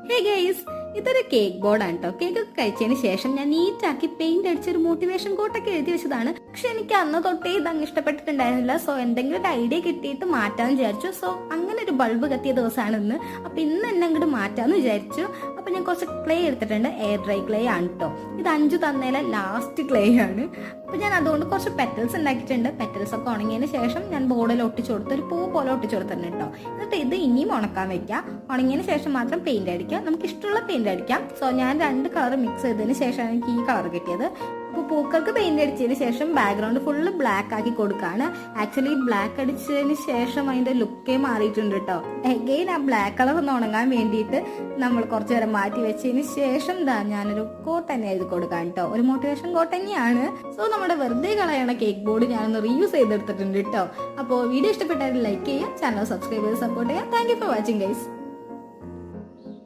Hey guys, ഇതൊരു cake ബോർഡാണ് കേട്ടോ. കേക്ക് ഒക്കെ കഴിച്ചതിന് ശേഷം ഞാൻ നീറ്റാക്കി പെയിന്റ് അടിച്ചൊരു മോട്ടിവേഷൻ കോട്ടൊക്കെ എഴുതി വെച്ചതാണ്. പക്ഷെ എനിക്ക് അന്ന് തൊട്ടേ ഇതങ്ങ് ഇഷ്ടപ്പെട്ടിട്ടുണ്ടായിരുന്നില്ല. സോ എന്തെങ്കിലും ഒരു ഐഡിയ കിട്ടിയിട്ട് മാറ്റാന്ന് വിചാരിച്ചു. സോ അങ്ങനെ ഒരു ബൾബ് കത്തിയ ദിവസമാണ് ഇന്ന്. അപ്പൊ ഇന്ന് എന്നെ അങ്ങോട്ട് മാറ്റാന്ന് വിചാരിച്ചു. അപ്പൊ ഞാൻ കുറച്ച് ക്ലേ എടുത്തിട്ടുണ്ട്. എയർ ഡ്രൈ ക്ലേ ആണ് കേട്ടോ. ഇത് 5 തന്നേലെ ലാസ്റ്റ് ക്ലേ ആണ്. അപ്പൊ ഞാൻ അതുകൊണ്ട് കുറച്ച് പെറ്റൽസ് ഉണ്ടാക്കിയിട്ടുണ്ട്. പെറ്റൽസ് ഒക്കെ ഉണങ്ങിയതിന് ശേഷം ഞാൻ ബോർഡിൽ ഒട്ടിച്ചു കൊടുത്ത് ഒരു പൂ പോലെ ഒട്ടിച്ചു കൊടുത്തിട്ടുണ്ട് കേട്ടോ. എന്നിട്ട് ഇത് ഇനിയും ഉണക്കാൻ വെക്കാം. ഉണങ്ങിയതിന് ശേഷം മാത്രം പെയിന്റ് അടിക്കാം. നമുക്ക് ഇഷ്ടമുള്ള പെയിന്റ് അടിക്കാം. സോ ഞാൻ 2 കളർ മിക്സ് ചെയ്തതിന് ശേഷമാണ് എനിക്ക് ഈ കളർ കിട്ടിയത്. അപ്പോൾ പൂക്കൾക്ക് പെയിന്റ് അടിച്ചതിന് ശേഷം ബാക്ക്ഗ്രൗണ്ട് ഫുള്ള് ബ്ലാക്ക് ആക്കി കൊടുക്കുകയാണ്. ആക്ച്വലി ബ്ലാക്ക് അടിച്ചതിന് ശേഷം അതിന്റെ ലുക്കേ മാറിയിട്ടുണ്ട് കേട്ടോ. എഗെയിൻ ആ ബ്ലാക്ക് കളർ ഒന്ന് ഉണങ്ങാൻ വേണ്ടിയിട്ട് നമ്മൾ കുറച്ചു നേരം മാറ്റി വെച്ചതിന് ശേഷം ഞാനൊരു കോട്ട് തന്നെ എഴുതി കൊടുക്കാം കേട്ടോ. ഒരു മോട്ടിവേഷൻ കോട്ട് തന്നെയാണ്. സോ നമ്മുടെ വെറുതെ കളയണ കേക്ക് ബോർഡ് ഞാനൊന്ന് റീയൂസ് ചെയ്തെടുത്തിട്ടുണ്ട് കേട്ടോ. അപ്പോൾ വീഡിയോ ഇഷ്ടപ്പെട്ടാൽ ലൈക്ക് ചെയ്യുക, ചാനൽ സബ്സ്ക്രൈബ് ചെയ്ത് സപ്പോർട്ട് ചെയ്യുക. Thank you for watching guys.